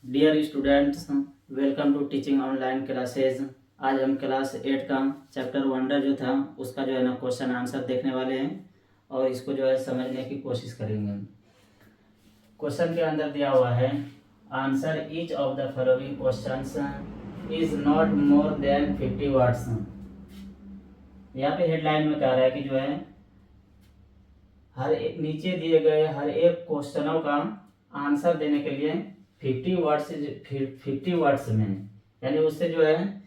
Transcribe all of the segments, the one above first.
Dear students, welcome to teaching online classes. आज हम class 8 का चैप्टर वंडर जो था उसका जो है ना क्वेश्चन आंसर देखने वाले हैं और इसको जो है समझने की कोशिश करेंगे। क्वेश्चन के अंदर दिया हुआ है answer each of the following questions is not more than 50 words. यहाँ पे हेडलाइन में कह रहा है कि जो है नीचे दिए गए हर एक क्वेश्चनों का आंसर देने के लिए 50 वर्ड्स में, यानी उससे जो है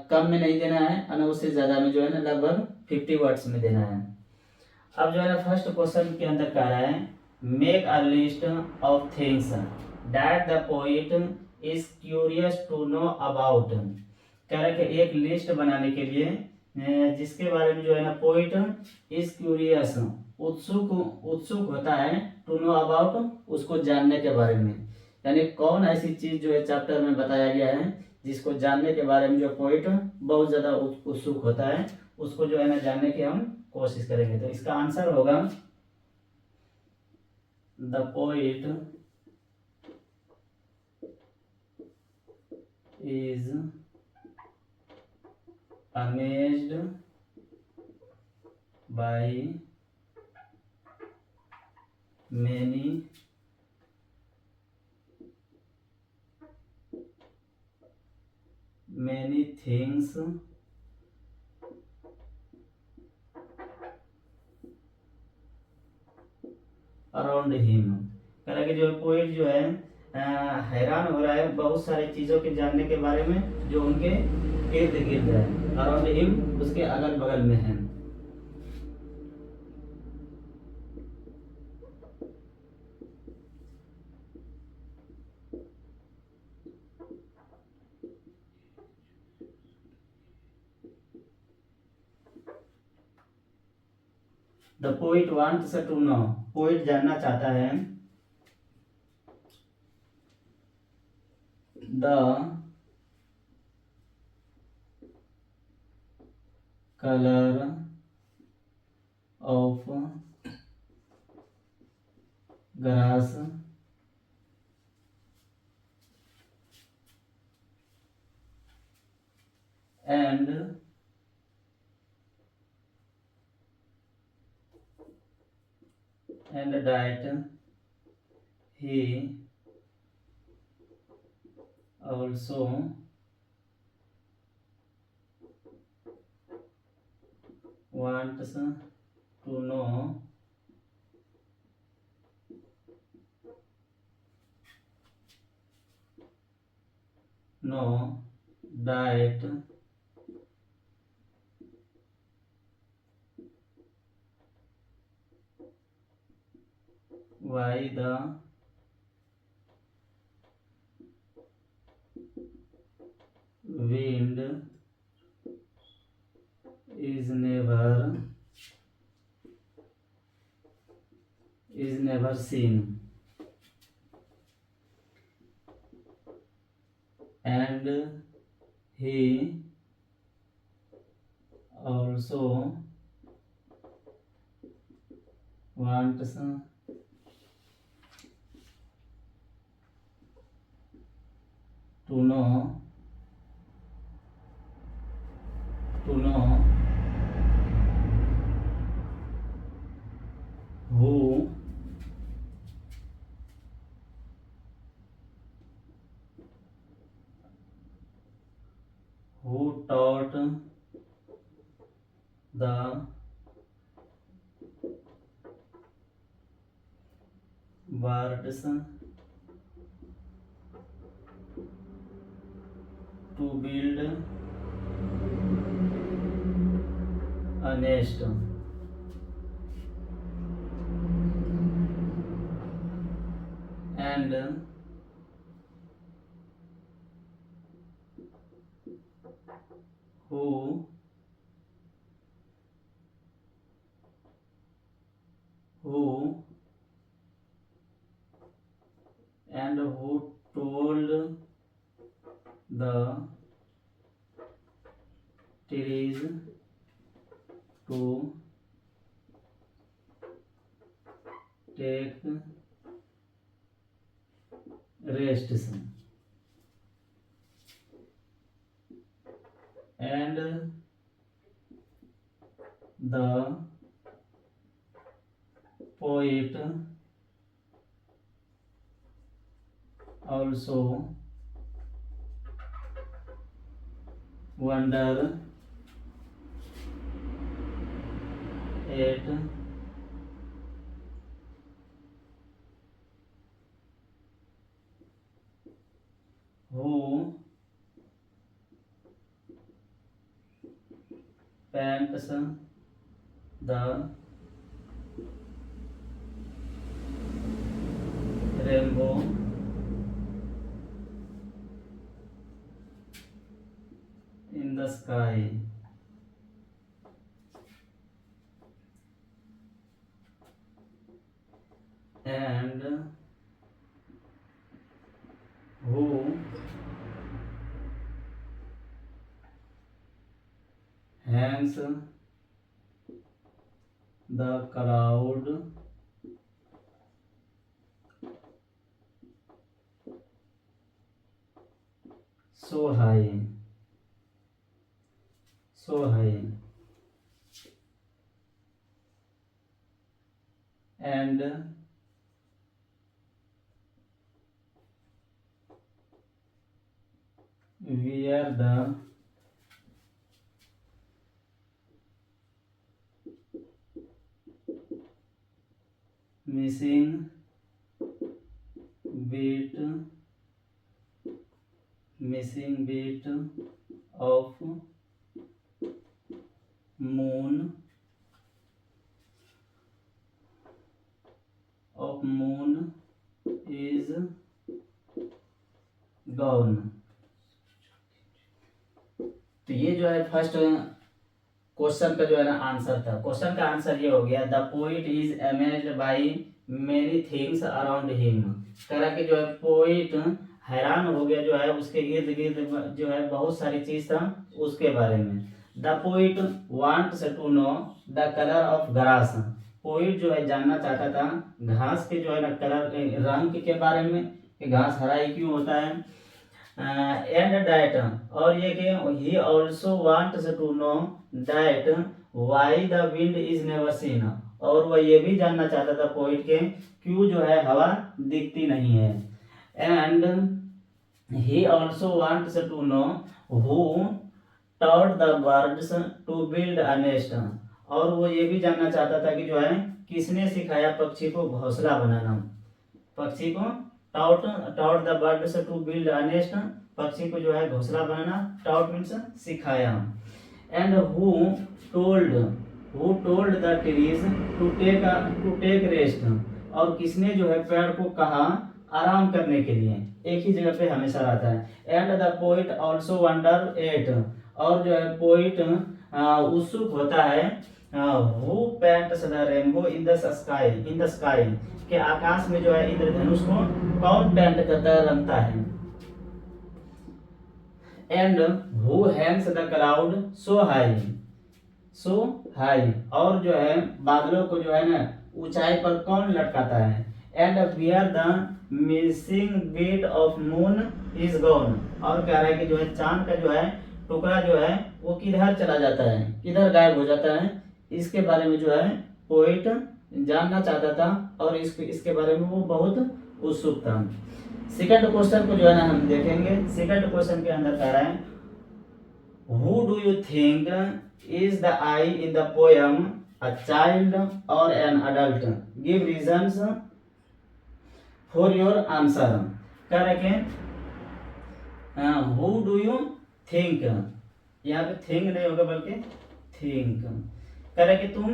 कम में नहीं देना है और उससे ज़्यादा में जो है ना लगभग 50 वर्ड्स में देना है। अब जो है ना फर्स्ट क्वेश्चन के अंदर कह रहा है make a list of things that the poet is curious to know about. कह रहा है कि एक लिस्ट बनाने के लिए जिसके बारे में जो है ना पोइट इज क्यूरियस उत्सुक उत्सुक होता है टू नो अबाउट उसको जानने के बारे में, यानी कौन ऐसी चीज जो है चैप्टर में बताया गया है जिसको जानने के बारे में जो पोइट बहुत ज्यादा उत्सुक होता है उसको जो है ना जानने की हम कोशिश करेंगे। तो इसका आंसर होगा the poet is amazed bye many things around him. कह रहा है कि जो पोइट जो है हैरान हो रहा है बहुत सारी चीजों के जानने के बारे में जो उनके इर्द गिर्द है, अराउंड हिम उसके अगल बगल में है। The poet wants to know, poet जानना चाहता है the colour of grass and that he also wants to know that why the wind is never seen and he also wants to know who taught the birds to build a nest and who who who told the trees to take rest। And the poet also wonder at who paints the rainbow in the sky. And who hangs the cloud so high, so high, and wear the missing beat of moon is gone. तो ये जो है first question का जो है ना answer था। Question का आंसर ये हो गया, the poet is amazed by many things around him. कह रहा कि जो है पोइट हैरान हो गया जो है उसके इर्द गिर्द जो है बहुत सारी चीज था उसके बारे में। The poet wants to know the colour of grass. Poet जो है जानना चाहता था घास के जो है ना कलर रंग के बारे में कि घास हरा ही क्यों होता है। एंड दैट और ये कि he also wants to know that why the wind is never seen. और वह ये भी जानना चाहता था पोइट के क्यों जो है हवा दिखती नहीं है। And he also wants to know who taught the birds to build a nest. और वो ये भी जानना चाहता था कि जो है किसने सिखाया पक्षी को घोंसला बनाना। पक्षी को taught the birds to build a nest, पक्षी को जो है घोंसला बनाना, टाउट मीन्स सिखाया। And who told the trees to take rest. और किसने जो है पेड़ को कहा आराम करने के लिए, एक ही जगह पे हमेशा रहता है। And the poet also wonder at. और जो है पोइट उत्सुक होता है who paints the rainbow in the sky के आकाश में जो है इंद्रधनुष को कौन पेंट करता है, रंगता है। And who Hanks the cloud so high. और जो है बादलों को जो है ना ऊंचाई पर कौन लटकाता है। And where the missing bit of moon is gone. और कह रहा है कि जो है चांद का जो है टुकड़ा जो है वो किधर चला जाता है, किधर गायब हो जाता है। इसके बारे में जो है पोइट जानना चाहता था और इसके बारे में वो बहुत उत्सुक था। सेकंड क्वेश्चन को जो है ना हम देखेंगे। सेकंड क्वेश्चन के अंदर कह रहा है who do you think is the I in the poem, a child or an adult, give reasons for your answer. कह रहे कि हु डू यू थिंक, यहाँ पे थिंक नहीं होगा बल्कि थिंक। कह रहे कि तुम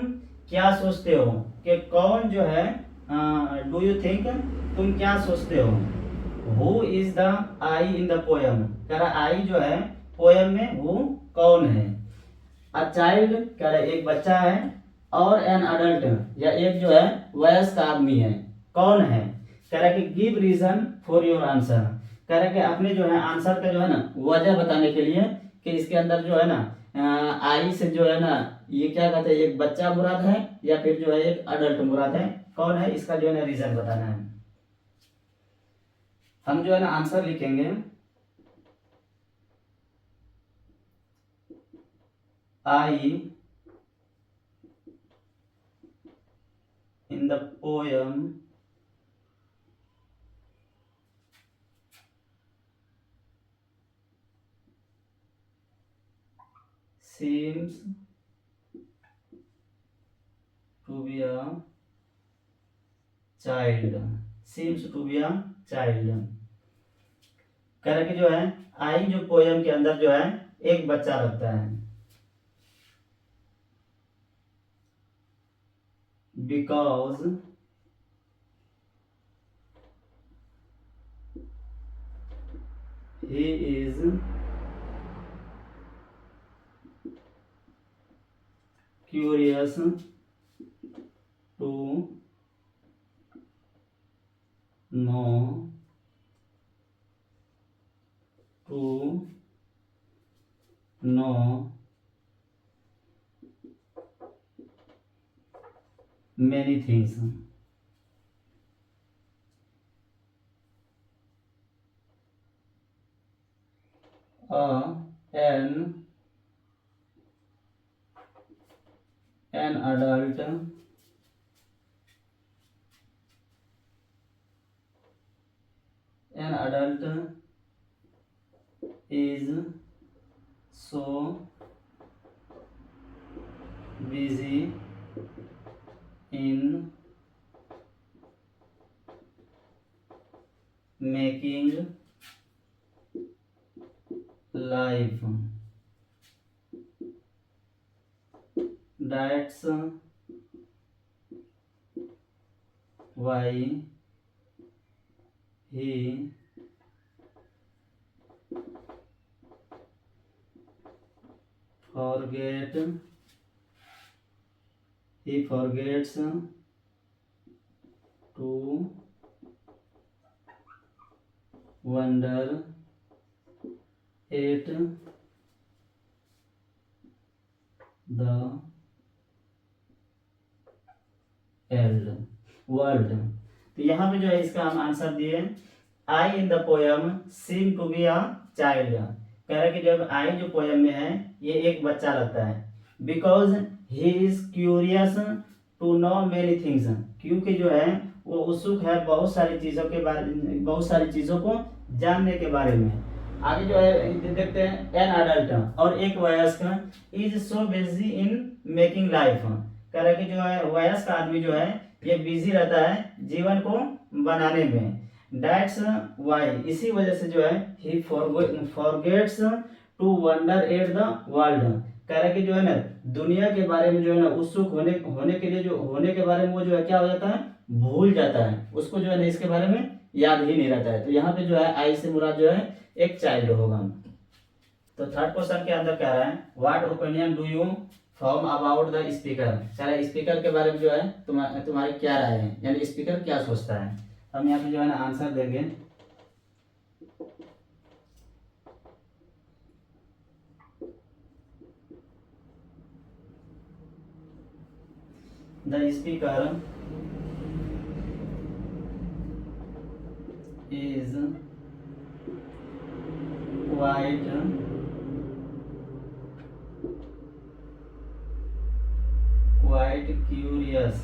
क्या सोचते हो, कि कौन जो है डू यू थिंक तुम क्या सोचते हो। Who is the I in the poem, कह रहा आई जो है पोएम में हु कौन है। अ चाइल्ड कह रहा एक बच्चा है और एन अडल्ट या एक जो है वयस्क आदमी है, कौन है। कह रहा कि give reason for your answer. कह रहा कि अपने जो है आंसर का जो है ना वजह बताने के लिए कि इसके अंदर जो है ना आई से जो है ना ये क्या कहते हैं, एक बच्चा मुराद है या फिर जो है एक अडल्ट मुराद है, कौन है, इसका जो है ना रीजन बताना है। हम जो है ना आंसर लिखेंगे I in the poem seems to be a child, seems to be a child। कह रहा कि जो है आई जो पोयम के अंदर जो है एक बच्चा लगता है, because he is curious to know many things। A an adult is so busy in making life, that's why he forgets to wonder at the world. तो यहाँ पे जो है इसका हम आंसर दिए, I in the poem seem to be a child. कह रहा है कि जब आई जो पोयम में है ये एक बच्चा लगता है, because he is curious to know many things, क्योंकि जो है वो उत्सुक है बहुत सारी चीजों के बारे, बहुत सारी चीजों को जानने के बारे में। आगे जो है देखते हैं, एन अडल्ट और एक वयस्क is so busy in making life. कह रहा है कि जो है वयस्क आदमी जो है ये बिजी रहता है जीवन को बनाने में, दैट्स वाई इसी वजह से जो है he forgets to wonder at the world. कह रहा है कि जो है ना दुनिया के बारे में जो है ना उत्सुक होने के लिए जो होने के बारे में वो जो है क्या हो जाता है, भूल जाता है, उसको जो है ना इसके बारे में याद ही नहीं रहता है। तो यहाँ पे जो है आई से मुराद जो है एक चाइल्ड होगा। तो थर्ड क्वेश्चन के अंदर कह रहा है, what opinion do you form about the speaker. चलो स्पीकर के बारे में जो है तुम्हारी क्या राय है, यानी स्पीकर क्या सोचता है। हम यहाँ पे जो है ना आंसर देंगे, the speaker is quite curious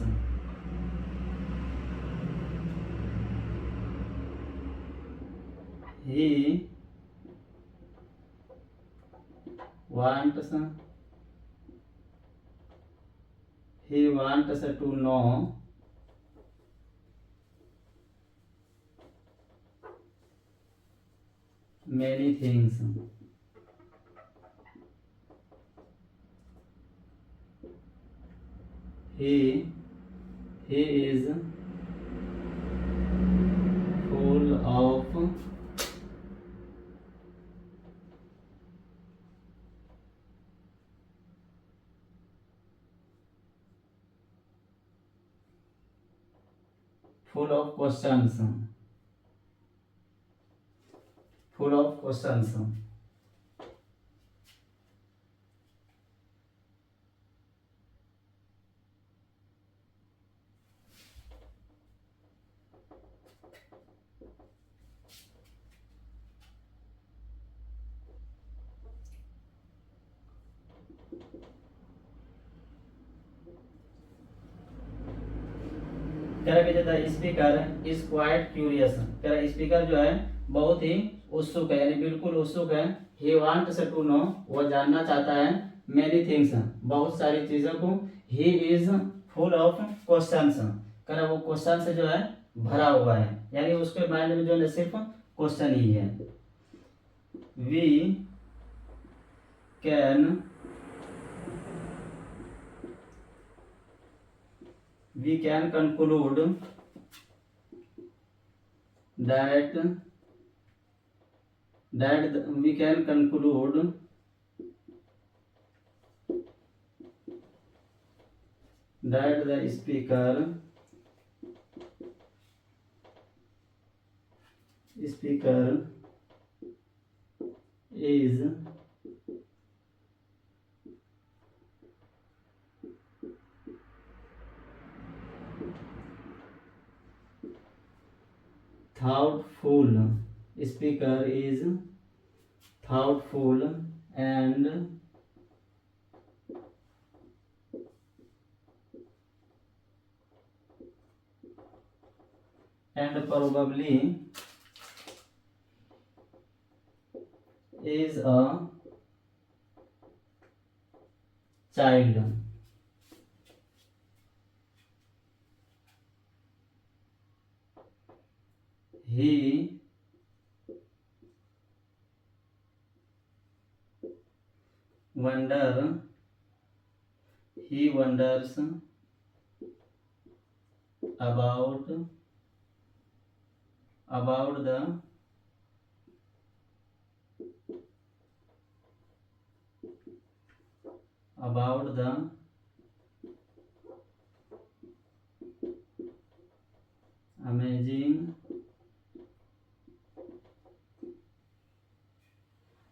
he wants to know many things। He is full of questions, full of questions। कह रहा कि जो the speaker is quite curious, कह रहा स्पीकर जो है बहुत ही उत्सुक है, यानी बिल्कुल उत्सुक है। ही वांट्स टू नो, वो जानना चाहता है, मेनी थिंग्स, बहुत सारी चीजों को। ही इज फुल ऑफ क्वेश्चंस, कह रहा वो क्वेश्चन से जो है भरा हुआ है, यानी उसके माइंड में जो है सिर्फ क्वेश्चन ही है। We can conclude that we can conclude that the speaker is thoughtful, speaker is thoughtful and probably is a child. He wonders about the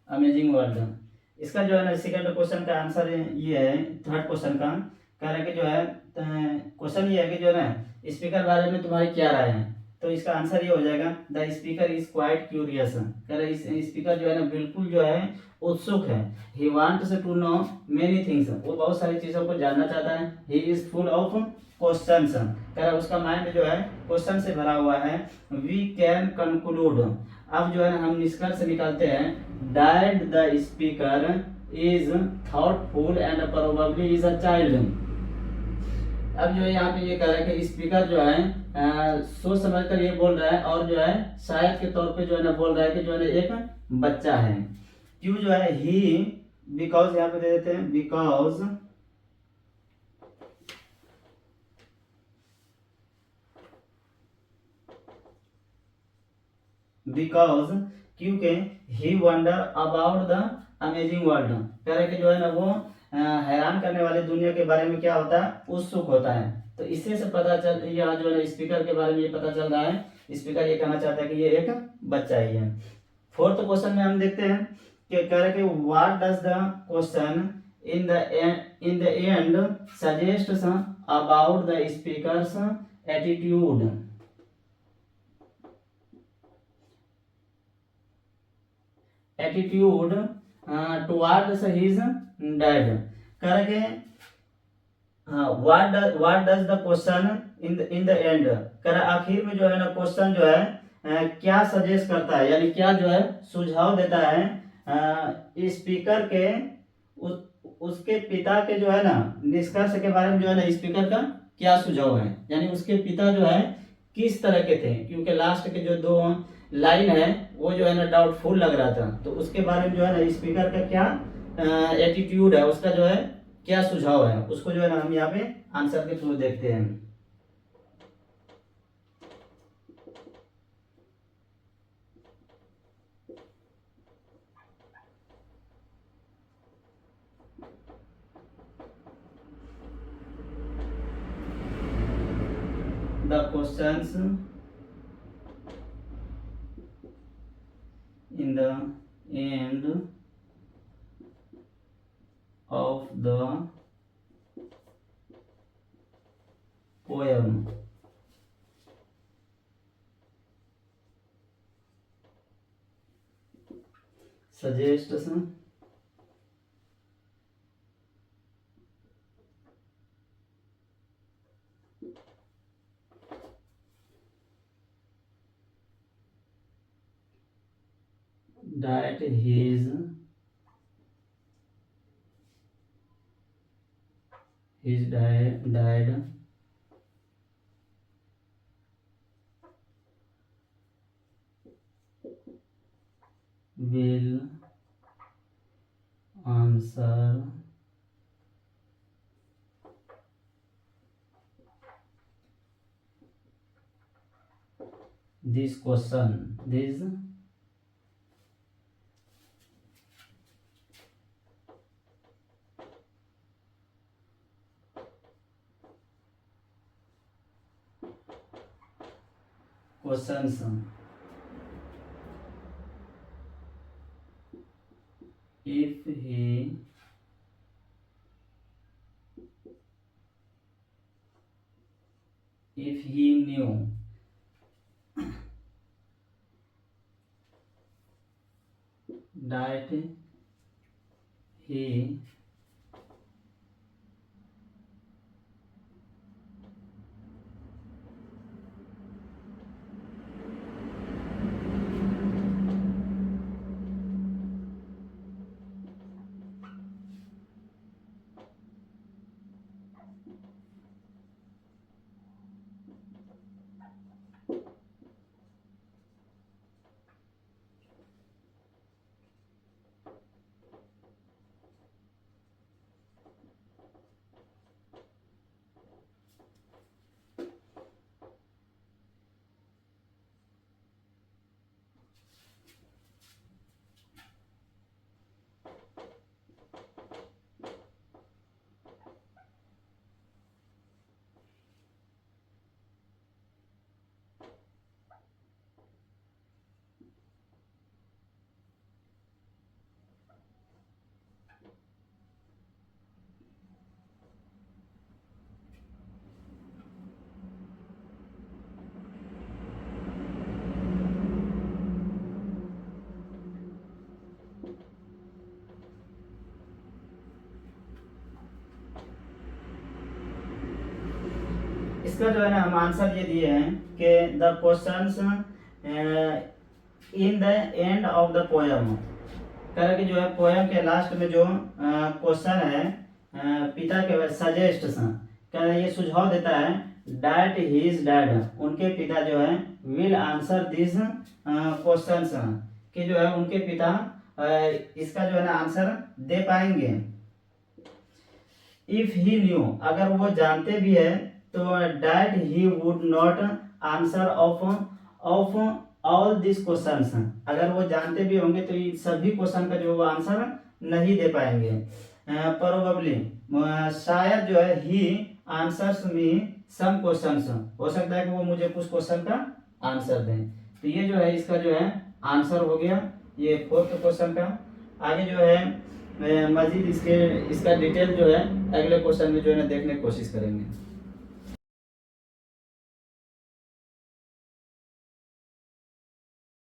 amazing world. इसका जो है ना सेकंड क्वेश्चन का आंसर ये है, थर्ड क्वेश्चन का कह रहा है कि जो है क्वेश्चन ये है कि जो है ना स्पीकर बारे में तुम्हारी क्या राय है, तो इसका आंसर ये हो जाएगा the speaker is quite curious, कह रहा है इस स्पीकर जो है ना बिल्कुल जो है उत्सुक है। He wants to know many things, वो बहुत सारी चीजों को जानना चाहता है। He is full of questions, कह रहा है उसका माइंड जो है क्वेश्चन से भरा हुआ है। वी कैन कंक्लूड, अब जो है ना हम निष्कर्ष निकालते हैं, that the speaker is thoughtful and probably is a child. अब जो है यहाँ पे ये कह रहा है कि स्पीकर जो है सोच समझ कर ये बोल रहा है, और जो है शायद के तौर पे जो है ना बोल रहा है कि जो है ना एक बच्चा है। क्यों जो है ही, बिकॉज यहाँ पे दे देते हैं बिकॉज क्योंकि he wonder about the amazing world, कह रहे कि जो है ना वो हैरान करने वाली दुनिया के बारे में क्या होता है, उत्सुक होता है। तो इससे से पता चल, यहाँ जो है स्पीकर के बारे में ये पता चल रहा है, स्पीकर ये कहना चाहता है कि ये एक बच्चा ही है। फोर्थ क्वेश्चन में हम देखते हैं कि कह रहे कि what does the question in the end suggests about the speakers attitude towards his dad, कह रहे कि what does the question in the end, कह रहा आखिर में जो है ना क्वेश्चन जो है क्या सजेस्ट करता है, यानी क्या जो है सुझाव देता है स्पीकर के उसके पिता के जो है ना निष्कर्ष के बारे में, जो है ना स्पीकर का क्या सुझाव है, यानी उसके पिता जो है किस तरह के थे, क्योंकि लास्ट के जो दो लाइन है वो जो है ना डाउटफुल लग रहा था, तो उसके बारे में जो है ना स्पीकर का क्या एटीट्यूड है, उसका जो है क्या सुझाव है, उसको जो है ना हम यहाँ पे आंसर के थ्रू देखते हैं। The questions in the end of the poem suggests that his dad will answer this question. This questions if he knew that he इसका जो है ना हम आंसर ये दिए हैं कि the questions in the end of the poem, कह रहा कि जो है पोयम के लास्ट में जो क्वेश्चन है पिता के सजेस्ट कह रहा ये सुझाव देता है डैट हिज डैड, उनके पिता जो है विल आंसर दिस क्वेश्चंस, कि जो है उनके पिता इसका जो है ना आंसर दे पाएंगे। इफ ही न्यू, अगर वो जानते भी है तो that he would not answer of all this questions, अगर वो जानते भी होंगे तो ये सभी क्वेश्चन का जो वो आंसर नहीं दे पाएंगे। प्रोबेबली, शायद जो है ही आंसर्स मी सम क्वेश्चंस, हो सकता है कि वो मुझे कुछ क्वेश्चन का आंसर दें। तो ये जो है इसका जो है आंसर हो गया ये 4th क्वेश्चन का। आगे जो है मजीद इसका डिटेल जो है अगले क्वेश्चन में जो है देखने की कोशिश करेंगे।